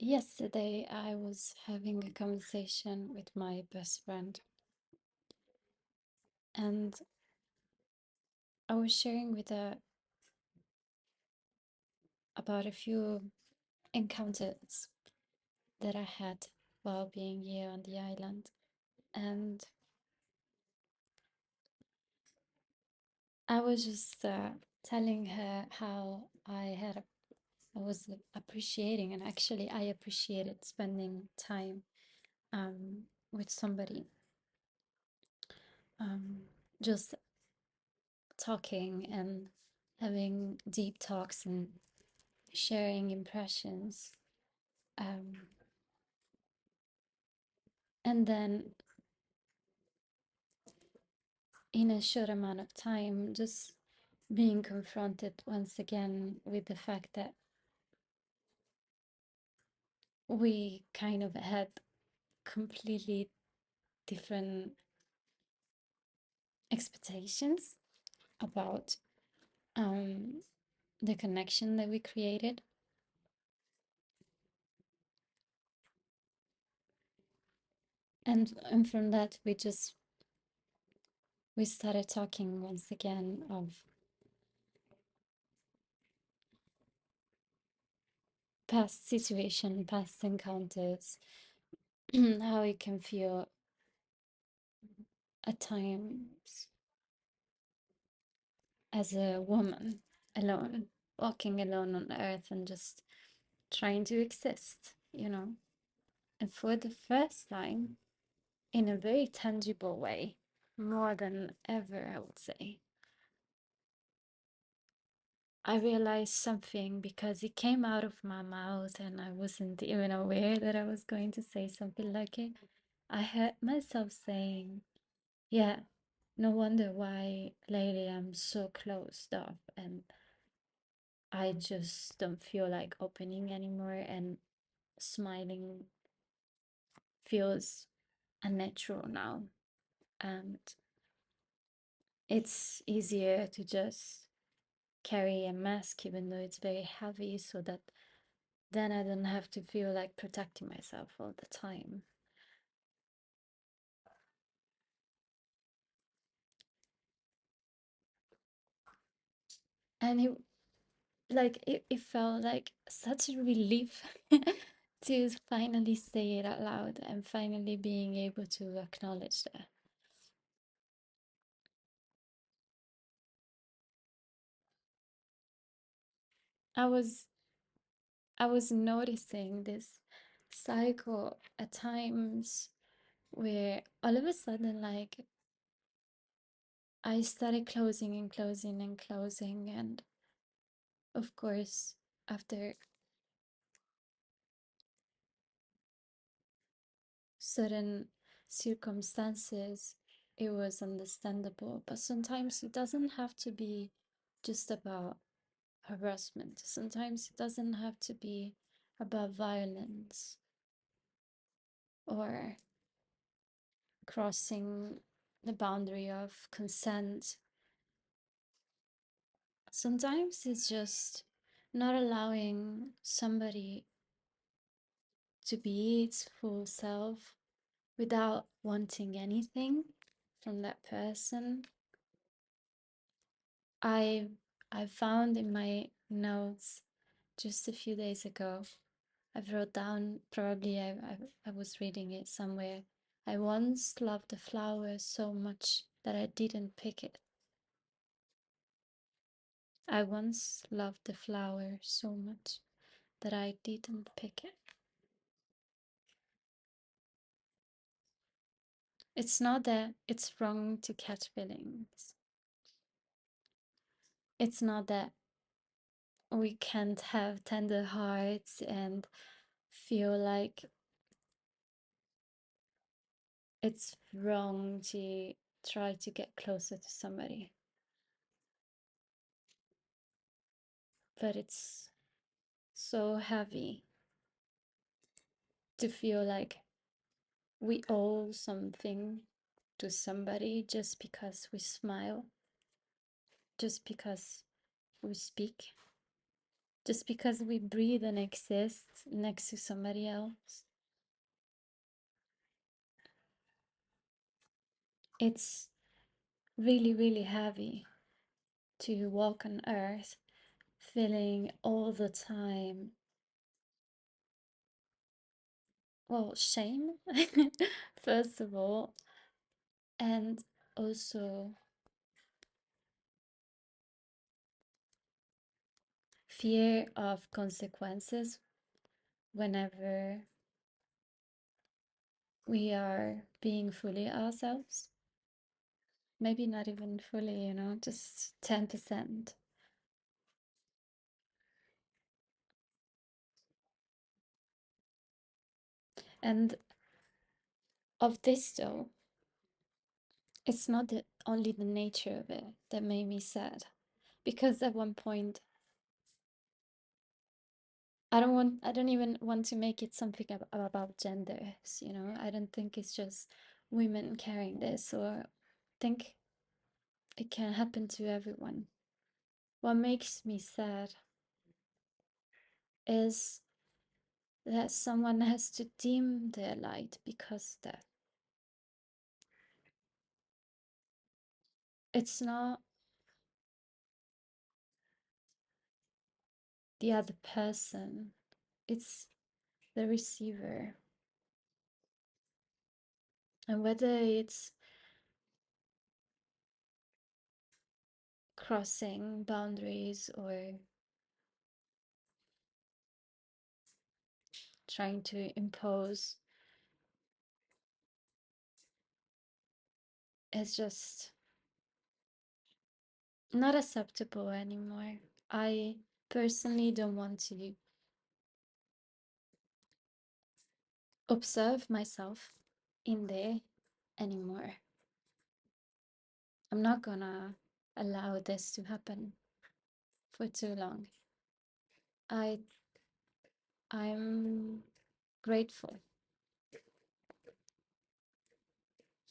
Yesterday, I was having a conversation with my best friend, and I was sharing with her about a few encounters that I had while being here on the island. And I was just telling her how I was appreciating, and actually, I appreciated spending time with somebody, um, just talking and having deep talks and sharing impressions. Um, and then in a short amount of time, just being confronted once again with the fact that we kind of had completely different expectations about um, the connection that we created. And from that, we started talking once again of past situation, past encounters, how it can feel at times as a woman alone, walking alone on earth and just trying to exist. And for the first time, in a very tangible way, more than ever, I would say, I realized something because it came out of my mouth and I wasn't even aware that I was going to say something like it. I heard myself saying, yeah, no wonder why lately I'm so closed off and I just don't feel like opening anymore, and smiling feels unnatural now. And it's easier to just carry a mask, even though it's very heavy, so that then I don't have to feel like protecting myself all the time. And it felt like such a relief to finally say it out loud and finally being able to acknowledge that. I was I was noticing this cycle at times where all of a sudden, like, I started closing and closing and closing. And of course, after certain circumstances, it was understandable. But sometimes it doesn't have to be just about harassment, sometimes it doesn't have to be about violence or crossing the boundary of consent. Sometimes it's just not allowing somebody to be its full self without wanting anything from that person. I I found in my notes just a few days ago, I've wrote down, probably I was reading it somewhere. I once loved a flower so much that I didn't pick it. I once loved the flower so much that I didn't pick it. It's not that it's wrong to catch feelings. It's not that we can't have tender hearts and feel like it's wrong to try to get closer to somebody. But it's so heavy to feel like we owe something to somebody just because we smile, just because we speak. just because we breathe and exist next to somebody else. It's really, really heavy to walk on earth feeling all the time, well, shame, first of all, and also fear of consequences whenever we are being fully ourselves. Maybe not even fully, just 10%. And of this, though, it's not only the nature of it that made me sad. Because at one point, I don't even want to make it something about genders, I don't think it's just women carrying this, or think it can happen to everyone. What makes me sad is that someone has to dim their light because that it's not the other person, it's the receiver. And whether it's crossing boundaries or trying to impose, it's just not acceptable anymore. I personally don't want to observe myself in there anymore. I'm not gonna allow this to happen for too long. I I'm grateful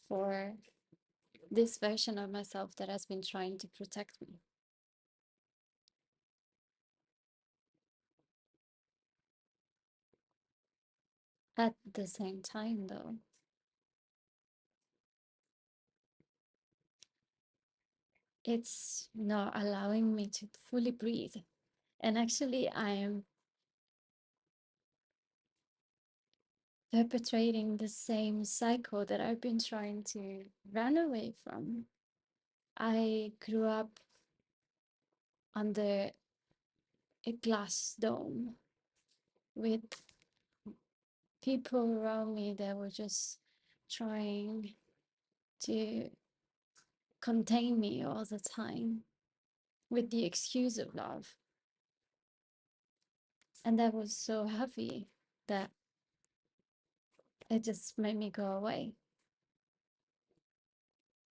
for this version of myself that has been trying to protect me. At the same time, though, it's not allowing me to fully breathe. And actually, I am perpetrating the same cycle that I've been trying to run away from. I grew up under a glass dome with people around me that were just trying to contain me all the time with the excuse of love. And that was so heavy that it just made me go away.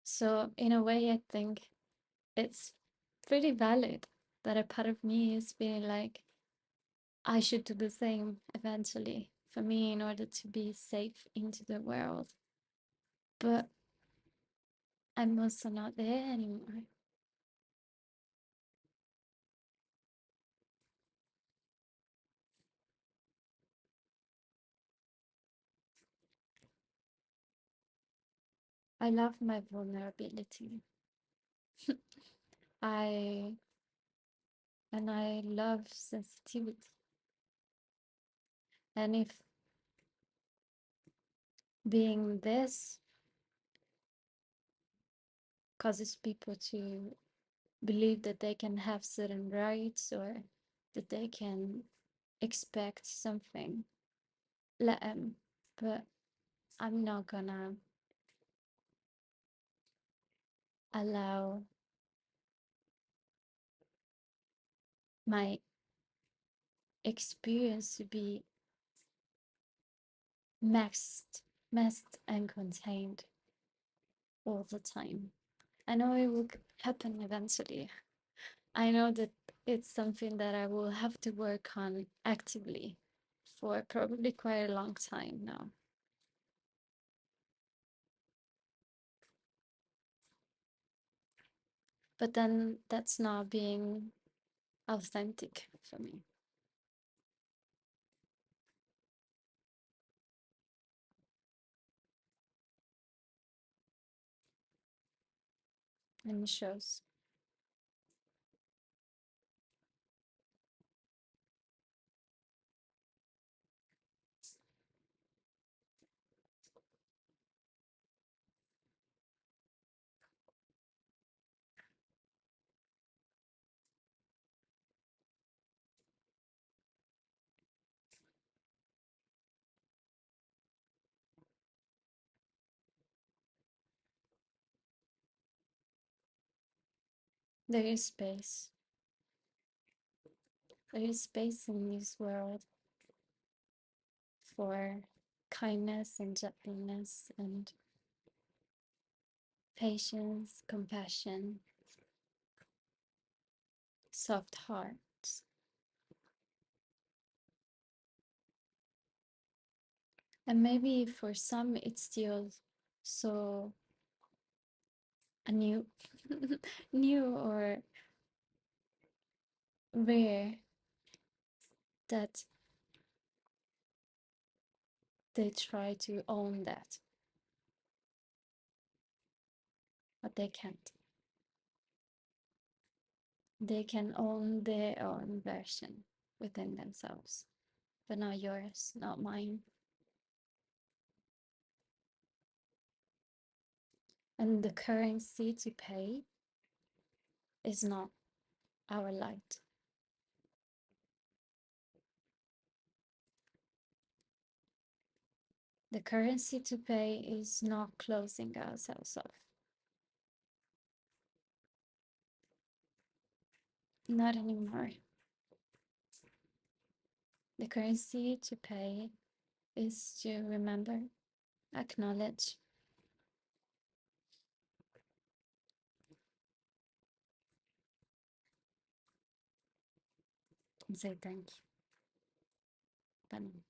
So, in a way, I think it's pretty valid that a part of me is feeling like I should do the same eventually for me in order to be safe into the world. But I'm also not there anymore. I love my vulnerability. I I love sensitivity. And if being this causes people to believe that they can have certain rights or that they can expect something, let them. But I'm not gonna allow my experience to be masked and contained all the time. I know it will happen eventually. I know that it's something that I will have to work on actively for probably quite a long time now. But then that's not being authentic for me. And it shows. There is space. There is space in this world for kindness and gentleness and patience, compassion, soft hearts. And maybe for some it's still so new, new or rare that they try to own that, but they can't. They can own their own version within themselves, but not yours, not mine. And the currency to pay is not our light. The currency to pay is not closing ourselves off. Not anymore. The currency to pay is to remember, acknowledge, and say thank you. Bye.